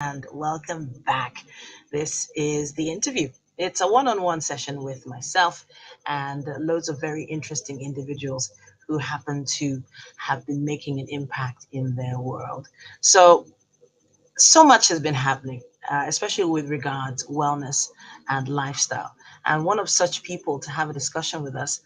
and welcome back. This is the interview. It's a one-on-one session with myself and loads of very interesting individuals who happen to have been making an impact in their world. So much has been happening, especially with regards wellness and lifestyle. And one of such people to have a discussion with us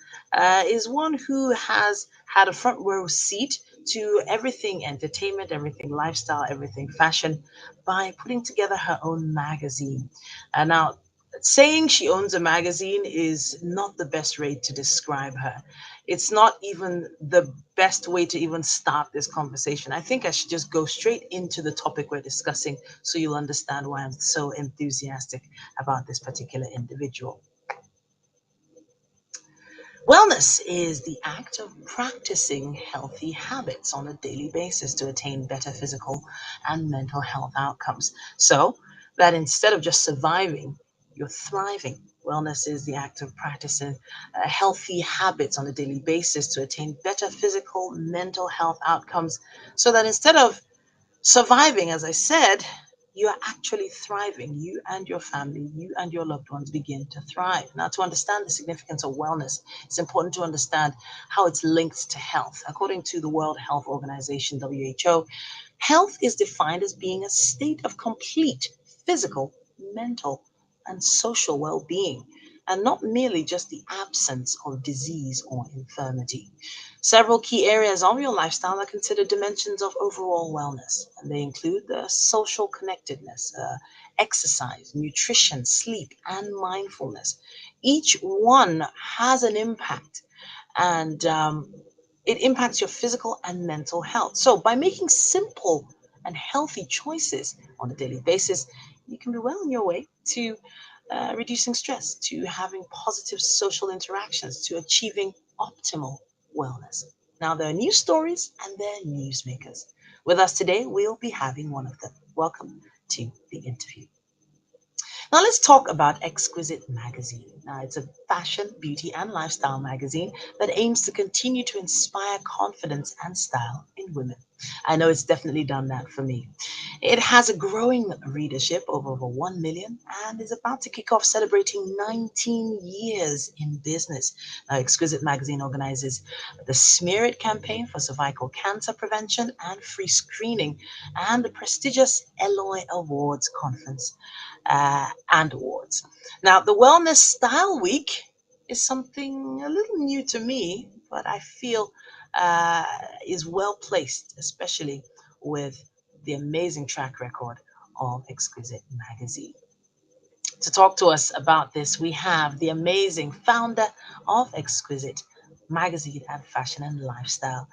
is one who has had a front row seat to everything entertainment, everything lifestyle, everything fashion by putting together her own magazine. Now, saying she owns a magazine is not the best way to describe her. It's not even the best way to even start this conversation. I think I should just go straight into the topic we're discussing so you'll understand why I'm so enthusiastic about this particular individual. Wellness is the act of practicing healthy habits on a daily basis to attain better physical and mental health outcomes. So that instead of just surviving, you're thriving. Wellness is the act of practicing healthy habits on a daily basis to attain better physical, mental health outcomes. So that instead of surviving, as I said, you are actually thriving. You and your family, you and your loved ones begin to thrive. Now, to understand the significance of wellness, it's important to understand how it's linked to health. According to the World Health Organization, WHO, health is defined as being a state of complete physical, mental, and social well being, and not merely just the absence of disease or infirmity. Several key areas of your lifestyle are considered dimensions of overall wellness, and they include the social connectedness, exercise, nutrition, sleep, and mindfulness. Each one has an impact, and it impacts your physical and mental health. So, by making simple and healthy choices on a daily basis, you can be well on your way to reducing stress, to having positive social interactions, to achieving optimal wellness. Now, there are news stories and there are newsmakers. With us today, we'll be having one of them. Welcome to the interview. Now, let's talk about Exquisite Magazine. Now, it's a fashion, beauty, and lifestyle magazine that aims to continue to inspire confidence and style in women. I know it's definitely done that for me. It has a growing readership of over 1 million and is about to kick off celebrating 19 years in business. Now, Exquisite Magazine organizes the Smear It campaign for cervical cancer prevention and free screening, and the prestigious Eloy Awards conference and awards. Now, the Wellness Style Week is something a little new to me, but I feel is well placed, especially with the amazing track record of Exquisite Magazine. To talk to us about this, we have the amazing founder of Exquisite Magazine and Fashion and Lifestyle,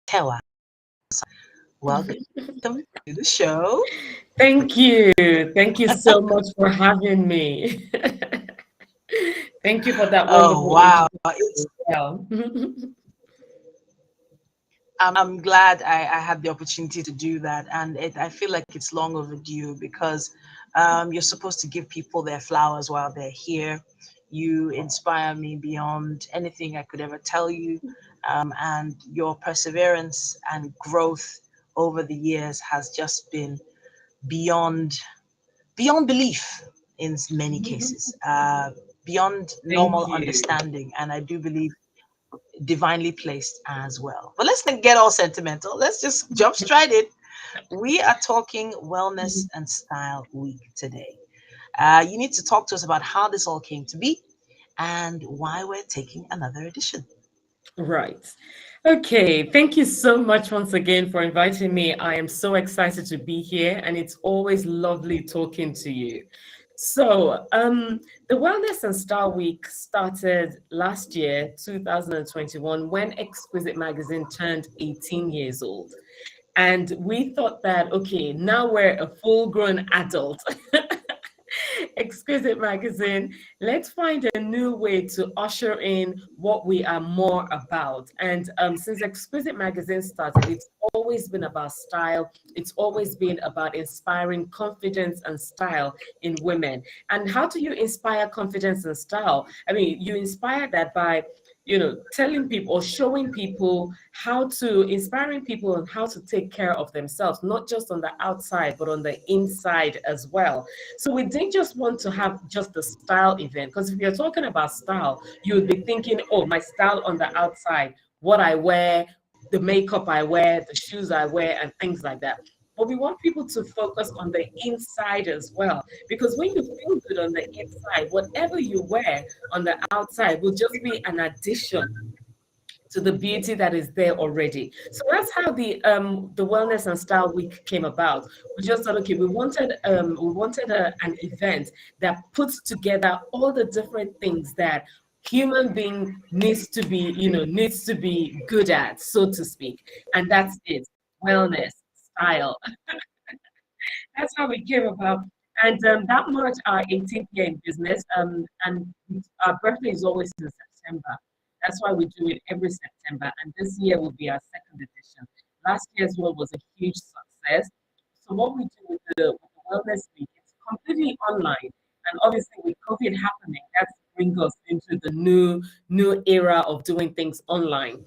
Tewa. Welcome to the show. Thank you. Thank you so much for having me. Thank you for that Oh, wonderful wow. introduction as well. I'm glad I had the opportunity to do that. And I feel like it's long overdue because you're supposed to give people their flowers while they're here. You inspire me beyond anything I could ever tell you. And your perseverance and growth over the years has just been beyond beyond belief in many cases, beyond Thank normal you. understanding. And I do believe divinely placed as well. But let's not get all sentimental. Let's just jump straight in. We are talking Wellness and Style Week today. You need to talk to us about how this all came to be and why we're taking another edition. Right. Okay. Thank you so much once again for inviting me. I am so excited to be here, and it's always lovely talking to you. The Wellness and Style Week started last year, 2021, when Exquisite Magazine turned 18 years old. And we thought that, okay, now we're a full grown adult. Exquisite Magazine, let's find a new way to usher in what we are more about. And since Exquisite Magazine started, it's always been about style. It's always been about inspiring confidence and style in women. And how do you inspire confidence and style? I mean, you inspire that by telling people or showing people how to, inspiring people on how to take care of themselves, not just on the outside, but on the inside as well. So we didn't just want to have just a style event, because if you're talking about style, you would be thinking, oh, my style on the outside, what I wear, the makeup I wear, the shoes I wear, and things like that. But we want people to focus on the inside as well, because when you feel good on the inside, whatever you wear on the outside will just be an addition to the beauty that is there already. So that's how the Wellness and Style Week came about. We just thought, okay, we wanted an event that puts together all the different things that human being needs to be good at, so to speak. And that's it. Wellness, style. That's how it came about. And that March, our 18th year in business, and our birthday is always in September. That's why we do it every September. And this year will be our second edition. Last year's one was a huge success. So what we do with the Wellness Week, it's completely online. And obviously with COVID happening, that's bring us into the new era of doing things online.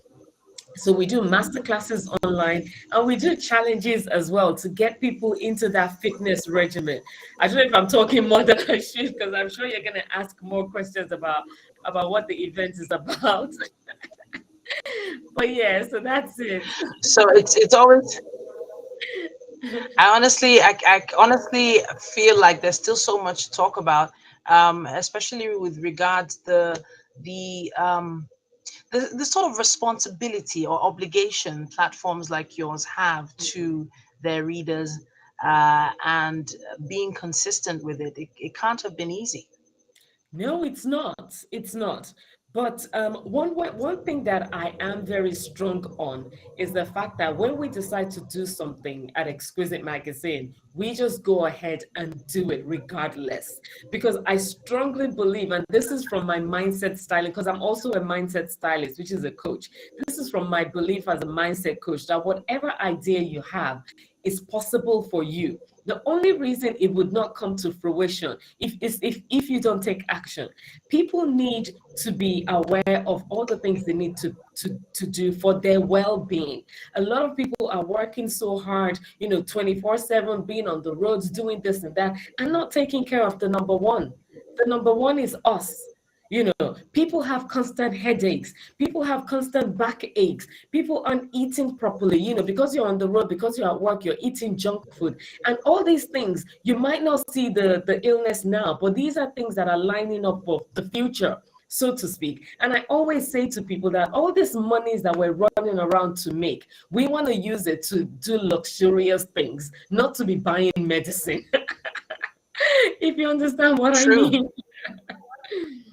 So we do master classes online, and we do challenges as well to get people into that fitness regimen. I don't know if I'm talking more than I should, because I'm sure you're going to ask more questions about what the event is about. But yeah, so that's it. So it's always. I honestly feel like there's still so much to talk about, especially with regards the sort of responsibility or obligation platforms like yours have to their readers, and being consistent with it. It can't have been easy. No, it's not. It's not. But one thing that I am very strong on is the fact that when we decide to do something at Exquisite Magazine, we just go ahead and do it regardless. Because I strongly believe, and this is from my mindset styling, because I'm also a mindset stylist, which is a coach. This is from my belief as a mindset coach that whatever idea you have is possible for you. The only reason it would not come to fruition if you don't take action. People need to be aware of all the things they need to do for their well-being. A lot of people are working so hard, 24/7, being on the roads, doing this and that, and not taking care of the number one. The number one is us. People have constant headaches. People have constant backaches. People aren't eating properly, because you're on the road, because you're at work, you're eating junk food. And all these things, you might not see the illness now, but these are things that are lining up for the future, so to speak. And I always say to people that all these monies that we're running around to make, we want to use it to do luxurious things, not to be buying medicine. If you understand what I True. mean.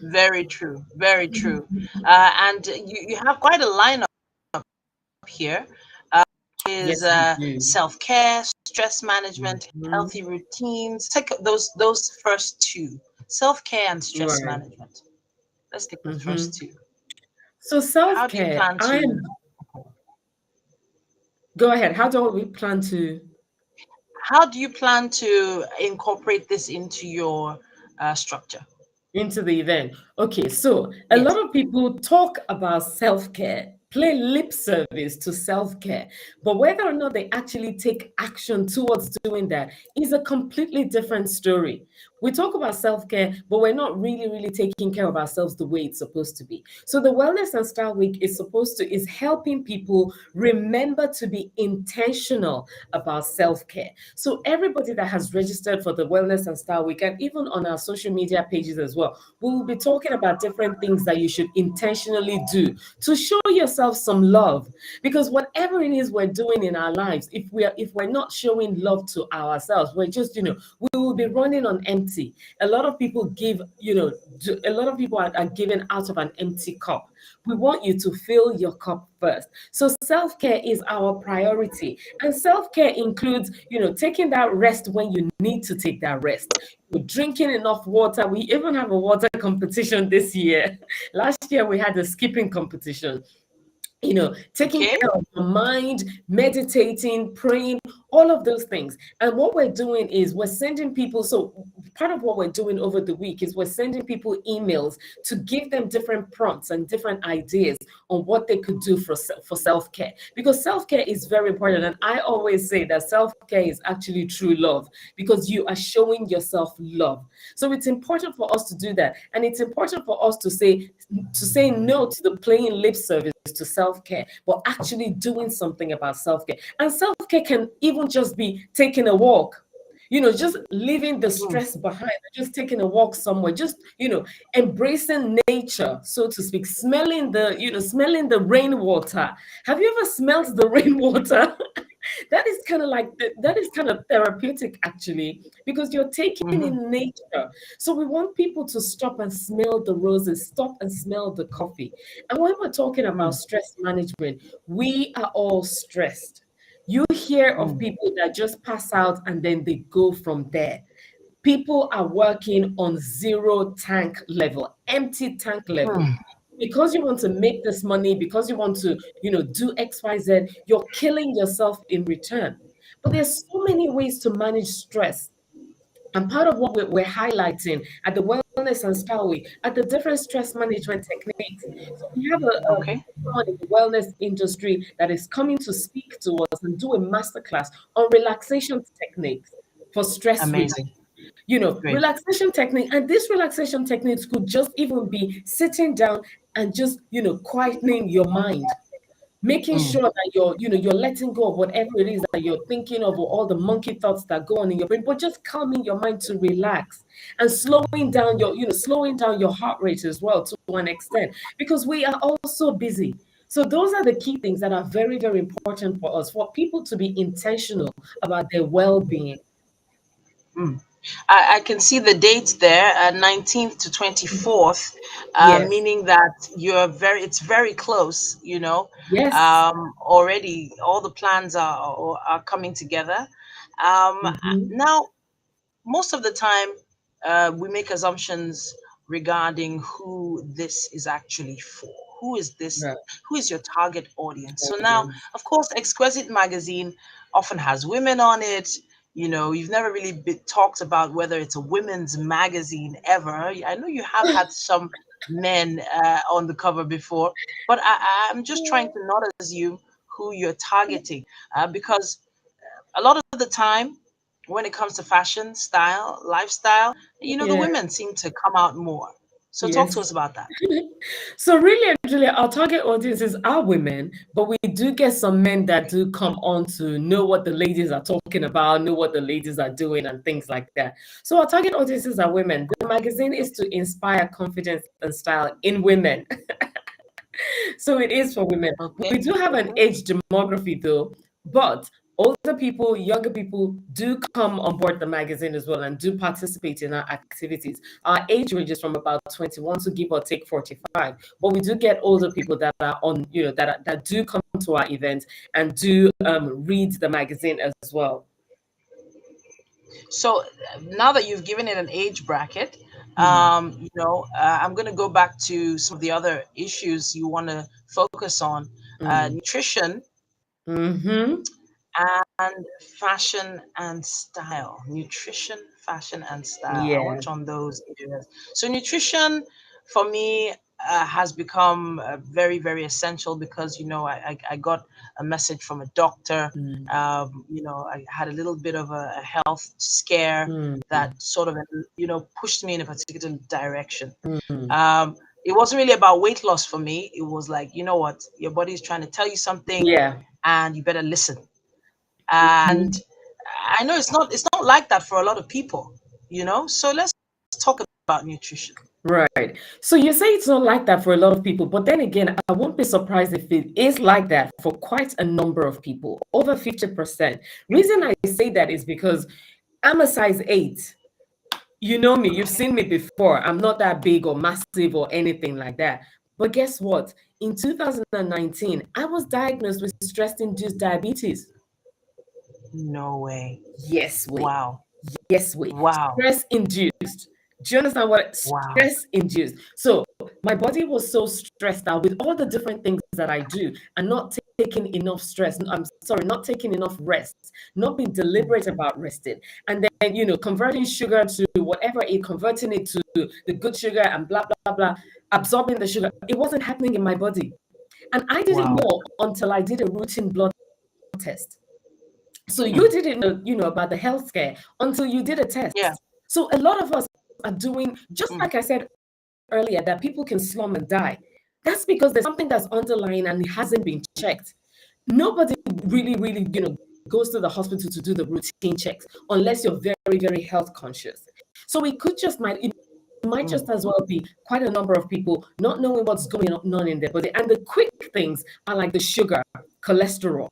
Very true. Very true. And you have quite a lineup here. Is Yes, we do. self-care, stress management, Mhm. healthy routines. Take those first two, self-care and stress Right. management. Let's take the Hmm. first two. So How do you self-care, plan to go ahead. How do we plan to incorporate this into your structure? into the event? Okay, so a Yes. lot of people talk about self-care, play lip service to self-care, but whether or not they actually take action towards doing that is a completely different story. We talk about self-care, but we're not really taking care of ourselves the way it's supposed to be. So the Wellness and Style Week is helping people remember to be intentional about self-care. So everybody that has registered for the Wellness and Style Week, and even on our social media pages as well, we will be talking about different things that you should intentionally do to show yourself some love. Because whatever it is we're doing in our lives, if we're not showing love to ourselves, we're just, we will be running on empty. A lot of people a lot of people are giving out of an empty cup. We want you to fill your cup first. So self-care is our priority. And self-care includes, taking that rest when you need to take that rest. Drinking enough water. We even have a water competition this year. Last year we had a skipping competition. taking Okay. care of the mind, meditating, praying, all of those things. And what we're doing is we're sending people. So part of what we're doing over the week is we're sending people emails to give them different prompts and different ideas on what they could do for self-care, because self-care is very important. And I always say that self-care is actually true love, because you are showing yourself love. So it's important for us to do that, and it's important for us to say no to the playing lip service to self-care, but actually doing something about self-care. And self-care can even just be taking a walk, just leaving the Mm, stress behind, just taking a walk somewhere, just, embracing nature, so to speak, smelling the rainwater. Have you ever smelled the rainwater? That is kind of therapeutic, actually, because you're taking mhm, in nature. So we want people to stop and smell the roses, stop and smell the coffee. And when we're talking about mm, stress management, we are all stressed. You hear of mm, people that just pass out and then they go from there. People are working on zero tank level, empty tank level. mm, Because you want to make this money, because you want to, do XYZ, you're killing yourself in return. But there's so many ways to manage stress. And part of what we're highlighting at the Wellness and Style Week are the different stress management techniques. So we have okay. someone in the wellness industry that is coming to speak to us and do a masterclass on relaxation techniques for stress reduction. Amazing. Great. Relaxation technique. And these relaxation techniques could just even be sitting down and just, quietening your mind, making Mm, sure that you're letting go of whatever it is that you're thinking of, or all the monkey thoughts that go on in your brain, but just calming your mind to relax, and slowing down your heart rate as well, to an extent, because we are all so busy. So those are the key things that are very, very important for us, for people to be intentional about their well-being. mm. I can see the dates there, 19th to 24th, Yes. meaning that it's very close, Yes. already all the plans are coming together. Mhm. Now, most of the time, we make assumptions regarding who this is actually for. Who is this? Right. Who is your target audience? So now, Audience. of course, Exquisite Magazine often has women on it. You've never really been talked about whether it's a women's magazine ever. I know you have had some men on the cover before, but I'm just trying to not assume who you're targeting, because a lot of the time when it comes to fashion, style, lifestyle, the Yeah. women seem to come out more. So talk to Yes. us about that. So really and truly, our target audiences are women, but we do get some men that do come on to know what the ladies are talking about, know what the ladies are doing, and things like that. So our target audiences are women. The magazine is to inspire confidence and style in women. So it is for women. Okay. We do have an age demography though, but older people, younger people do come on board the magazine as well and do participate in our activities. Our age ranges from about 21 to give or take 45, but we do get older people that are on, that do come to our events and do read the magazine as well. So now that you've given it an age bracket, Mm. I'm going to go back to some of the other issues you want to focus on: Mm. nutrition Mm-hmm. and fashion and style. Nutrition, fashion, and style. I want Yeah. to on those areas. So nutrition, for me, has become very, very essential because I got a message from a doctor. Mm. I had a little bit of a health scare Mm. that sort of pushed me in a particular direction. Mm. Um, it wasn't really about weight loss for me. It was like, you know what, your body is trying to tell you something, Yeah. and you better listen. And Mhm. I know it's not like that for a lot of people, so let's talk about nutrition. Right. So you say it's not like that for a lot of people, but then again, I won't be surprised if it is like that for quite a number of people, over 50%. Reason I say that is because I'm a size 8. You know me, you've Okay. seen me before. I'm not that big or massive or anything like that. But guess what? In 2019, I was diagnosed with stress-induced diabetes. No way. Yes, wait. Wow. Yes, wait. Wow. Stress induced. Do you understand what Wow. stress induced? So my body was so stressed out with all the different things that I do and not taking enough stress. I'm sorry, not taking enough rest, not being deliberate about resting. And then, converting sugar to whatever converting it to the good sugar and blah, blah, blah, absorbing the sugar. It wasn't happening in my body. And I didn't Wow. know until I did a routine blood test. So you didn't know, about the health scare until you did a test. Yeah. So a lot of us are doing, just like I said earlier, that people can slum and die. That's because there's something that's underlying and it hasn't been checked. Nobody really, goes to the hospital to do the routine checks unless you're very, very health conscious. So it might just as well be quite a number of people not knowing what's going on in their body. And the quick things are like the sugar, cholesterol.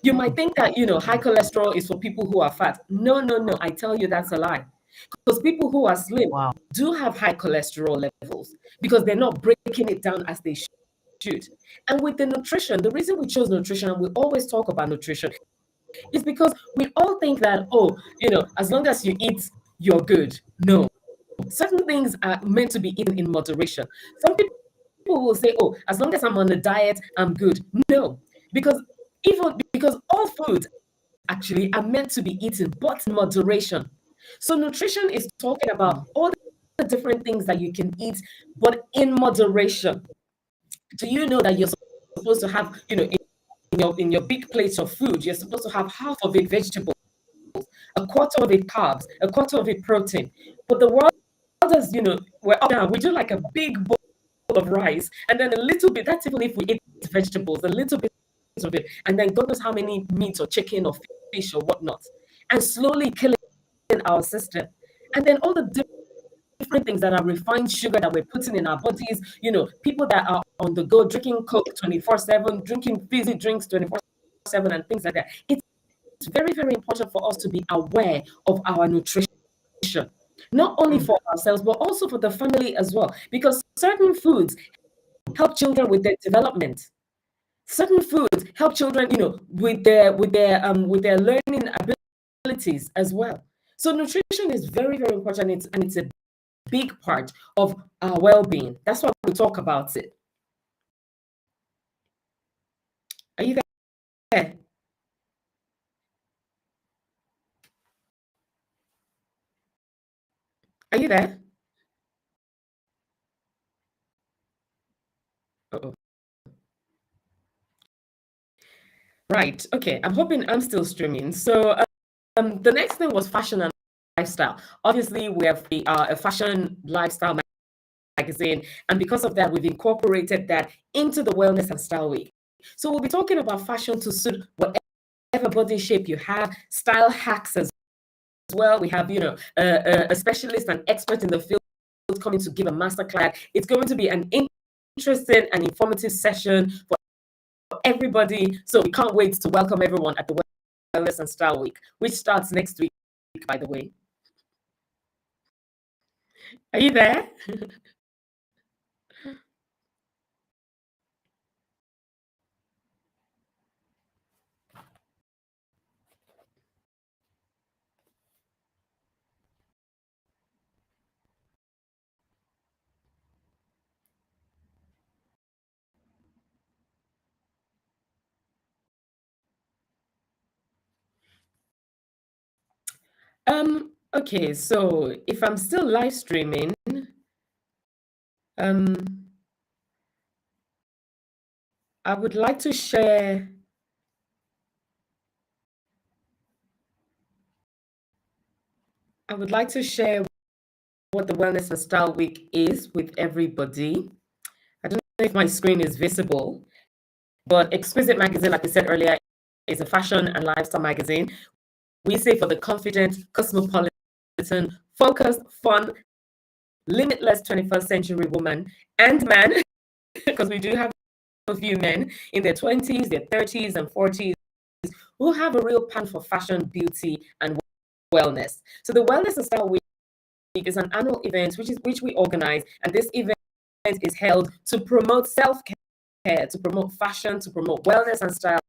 You might think that, high cholesterol is for people who are fat. No. I tell you, that's a lie. Because people who are slim Wow. do have high cholesterol levels because they're not breaking it down as they should. And with the nutrition, the reason we chose nutrition, and we always talk about nutrition, is because we all think that, as long as you eat, you're good. No. Certain things are meant to be eaten in moderation. Some people will say, oh, as long as I'm on a diet, I'm good. No, because all foods actually are meant to be eaten, but in moderation. So nutrition is talking about all the different things that you can eat, but in moderation. Do you know that you're supposed to have, in your big plate of food, you're supposed to have half of it vegetables, a quarter of it carbs, a quarter of it protein. But the world does, we're up down. We do like a big bowl of rice, and then a little bit. That's even if we eat vegetables, a little bit of it, and then God knows how many meat or chicken or fish or whatnot, and slowly killing our system. And then all the different things that are refined sugar that we're putting in our bodies, people that are on the go drinking Coke 24/7, drinking fizzy drinks 24/7, and things like that. It's very, very important for us to be aware of our nutrition, not only for ourselves, but also for the family as well, because certain foods help children with their development. Certain foods help children, with their learning abilities as well. So nutrition is very, very important, and it's a big part of our well-being. That's why we talk about it. Are you there? Are you there? Uh-oh. Right. Okay. I'm hoping I'm still streaming. So the next thing was fashion and lifestyle. Obviously, we have a fashion lifestyle magazine, and because of that, we've incorporated that into the Wellness and Style Week. So we'll be talking about fashion to suit whatever body shape you have, style hacks as well. We have, a specialist and expert in the field coming to give a masterclass. It's going to be an interesting and informative session for everybody. So we can't wait to welcome everyone at the Wellness and Style Week, which starts next week, by the way. Are you there? Okay, so if I'm still live streaming, I would like to share what the Wellness and Style Week is with everybody. I don't know if my screen is visible, but Exquisite Magazine, like I said earlier, is a fashion and lifestyle magazine. We say for the confident, cosmopolitan, focused, fun, limitless 21st century woman and man, because we do have a few men in their 20s, their 30s, and 40s who have a real pan for fashion, beauty, and wellness. So the Wellness and Style Week is an annual event which we organize, and this event is held to promote self-care, to promote fashion, to promote wellness and style,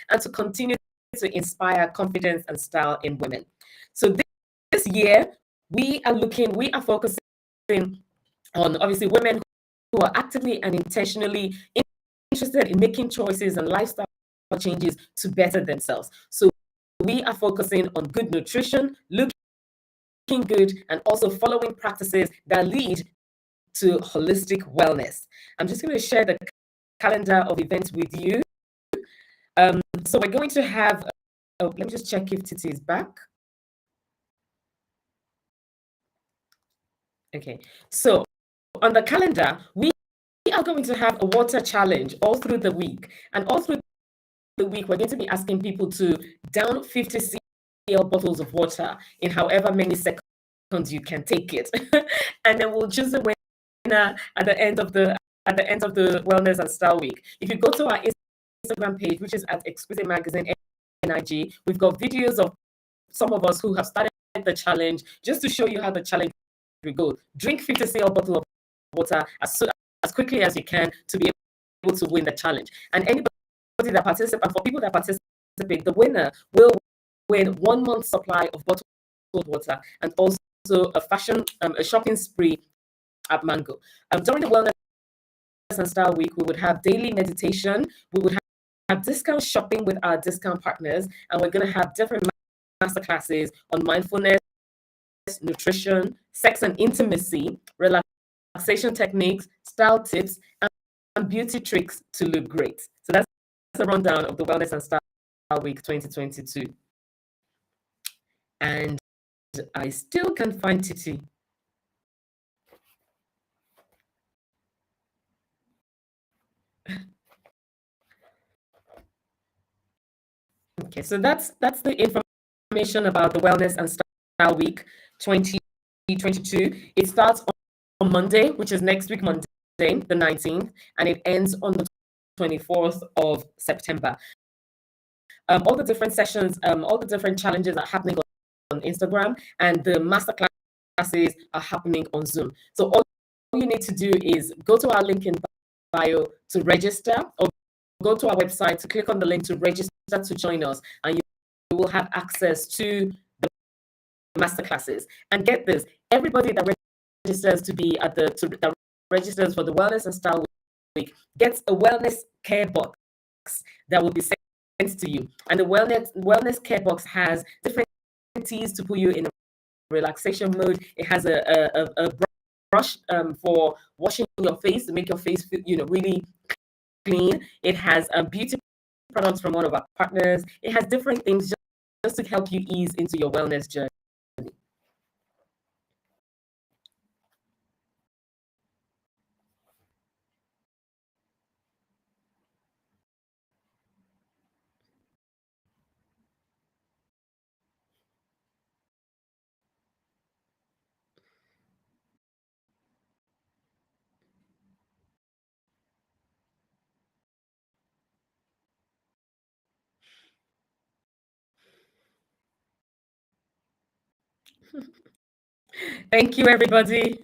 and to continue to inspire confidence and style in women. So this year, we are focusing on obviously women who are actively and intentionally interested in making choices and lifestyle changes to better themselves. So we are focusing on good nutrition, looking good, and also following practices that lead to holistic wellness. I'm just going to share the calendar of events with you. So we're going to have, let me just check if Titi is back. Okay, so on the calendar, we are going to have a water challenge all through the week. And all through the week, we're going to be asking people to down 50 cl bottles of water in however many seconds you can take it. And then we'll choose the winner at the end of the Wellness and Style Week. If you go to our Instagram page, which is at Exquisite Magazine NIG, we've got videos of some of us who have started the challenge just to show you how the challenge will go. Drink 50 cl bottle of water as quickly as you can to be able to win the challenge. And anybody that participates, and for people that participate, the winner will win 1 month supply of bottled water and also a shopping spree at Mango. During the Wellness and Style Week, we would have daily meditation. We would have discount shopping with our discount partners, and we're going to have different masterclasses on mindfulness, nutrition, sex and intimacy, relaxation techniques, style tips, and beauty tricks to look great. So that's a rundown of the Wellness and Style Week 2022. And I still can't find Titi. Okay, so that's the information about the Wellness and Style Week 2022. It starts on Monday, which is next week, Monday, the 19th, and it ends on the 24th of September. All the different sessions, all the different challenges are happening on Instagram, and the master classes are happening on Zoom. So all you need to do is go to our link in bio to register, or go to our website to click on the link to register to join us, and you will have access to the master classes. And get this, everybody that registers to be at that registers for the Wellness and Style Week gets a wellness care box that will be sent to you. And the wellness care box has different teas to put you in a relaxation mode. It has a brush for washing your face to make your face feel, really clean. It has beauty products from one of our partners. It has different things just to help you ease into your wellness journey. Thank you, everybody.